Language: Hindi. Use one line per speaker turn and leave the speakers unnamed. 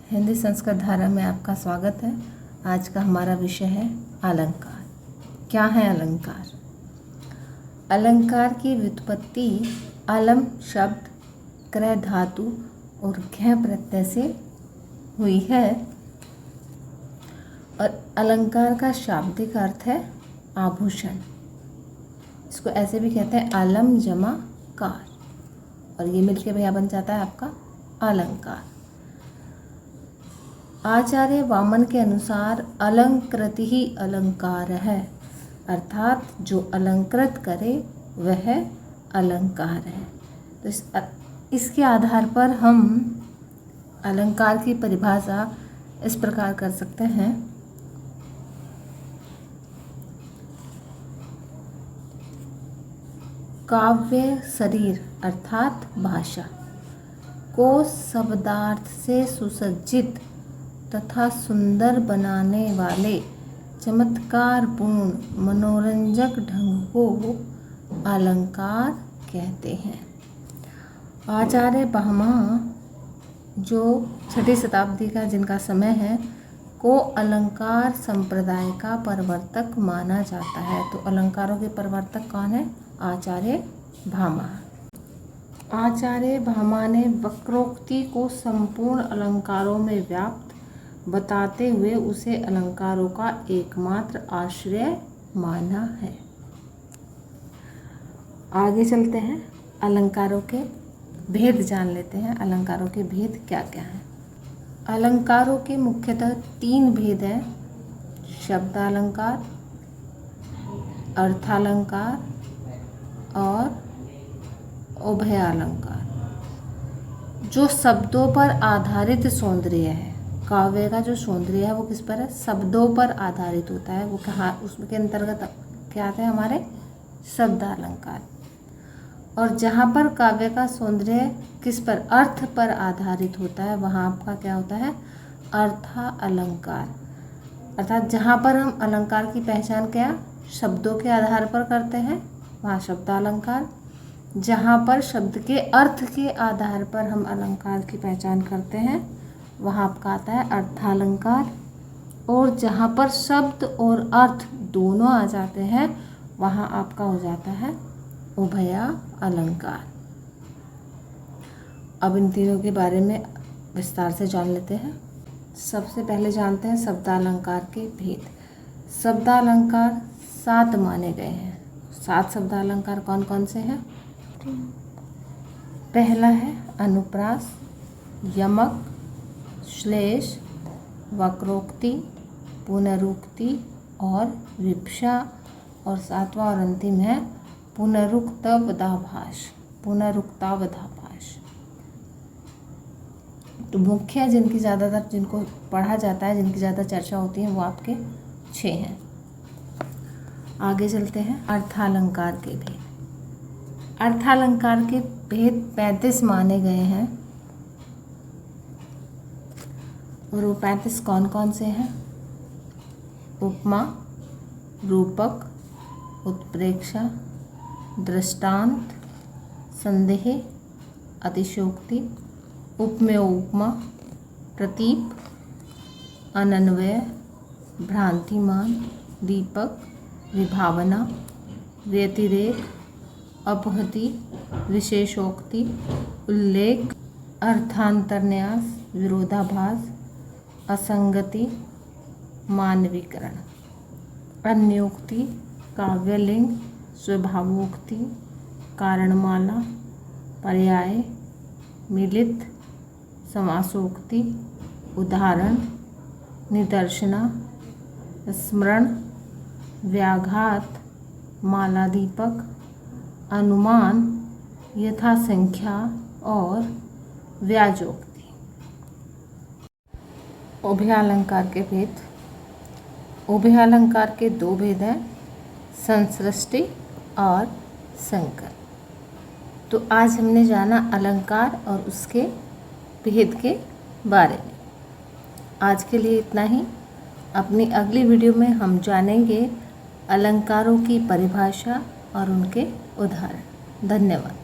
हिंदी संस्कृत धारा में आपका स्वागत है। आज का हमारा विषय है अलंकार। क्या है अलंकार? अलंकार की व्युत्पत्ति अलम शब्द क्रय धातु और घ प्रत्यय से हुई है और अलंकार का शाब्दिक अर्थ है आभूषण। इसको ऐसे भी कहते हैं अलम जमा कार, और ये मिलके भैया बन जाता है आपका अलंकार। आचार्य वामन के अनुसार अलंकृति ही अलंकार है, अर्थात जो अलंकृत करे वह अलंकार है। तो इसके आधार पर हम अलंकार की परिभाषा इस प्रकार कर सकते हैं। काव्य शरीर अर्थात भाषा को शब्दार्थ से सुसज्जित तथा सुंदर बनाने वाले चमत्कारपूर्ण मनोरंजक ढंग को अलंकार कहते हैं। आचार्य भामा जो 6वीं शताब्दी का जिनका समय है को अलंकार संप्रदाय का प्रवर्तक माना जाता है। तो अलंकारों के प्रवर्तक कौन है? आचार्य भामा। आचार्य भामा ने वक्रोक्ति को संपूर्ण अलंकारों में व्याप्त बताते हुए उसे अलंकारों का एकमात्र आश्रय माना है। आगे चलते हैं, अलंकारों के भेद जान लेते हैं। अलंकारों के भेद क्या क्या हैं? अलंकारों के मुख्यतः 3 भेद हैं: शब्दालंकार, अर्थालंकार और उभयालंकार। जो शब्दों पर आधारित सौंदर्य है, काव्य का जो सौंदर्य है वो किस पर है? शब्दों पर आधारित होता है। वो कहाँ, उसके अंतर्गत क्या आते हैं हमारे? शब्दालंकार। और जहाँ पर काव्य का सौंदर्य किस पर? अर्थ पर आधारित होता है, वहाँ आपका क्या होता है? अर्थालंकार। अर्थात जहाँ पर हम अलंकार की पहचान क्या शब्दों के आधार पर करते हैं, वहाँ शब्दालंकार। जहाँ पर शब्द के अर्थ के आधार पर हम अलंकार की पहचान करते हैं, वहाँ आपका आता है अर्थालंकार। और जहाँ पर शब्द और अर्थ दोनों आ जाते हैं, वहाँ आपका हो जाता है उभया अलंकार। अब इन तीनों के बारे में विस्तार से जान लेते हैं। सबसे पहले जानते हैं शब्दालंकार के भेद। शब्दालंकार 7 माने गए हैं। 7 शब्दालंकार कौन कौन से हैं? पहला है अनुप्रास, यमक, श्लेष, वक्रोक्ति, पुनरुक्ति और विवक्षा। और 7वां और अंतिम है पुनरुक्तावधाभास। पुनरुक्तावधाभास। तो मुख्य जिनकी ज़्यादातर जिनको पढ़ा जाता है, जिनकी ज़्यादा चर्चा होती है, वो आपके 6 हैं। आगे चलते हैं अर्थालंकार के भेद। अर्थालंकार के भेद 35 माने गए हैं, और वो 35 कौन कौन से हैं? उपमा, रूपक, उत्प्रेक्षा, दृष्टांत, संदेह, अतिशयोक्ति, उपमेय उपमा, प्रतीप, अनन्वय, भ्रांतिमान, दीपक, विभावना, व्यतिरेक, अपहति, विशेषोक्ति, उल्लेख, अर्थांतरन्यास, विरोधाभास, असंगति, मानवीकरण, अन्योक्ति, काव्यलिंग, स्वभावोक्ति, कारणमाला, पर्याय, मिलित, समासोक्ति, उदाहरण, निदर्शना, स्मरण, व्याघात, मालादीपक, अनुमान, यथासंख्या और व्याजोक्ति। उभयालंकार के भेद। उभयालंकार के 2 भेद हैं, संसृष्टि और संकर। तो आज हमने जाना अलंकार और उसके भेद के बारे में। आज के लिए इतना ही। अपनी अगली वीडियो में हम जानेंगे अलंकारों की परिभाषा और उनके उदाहरण। धन्यवाद।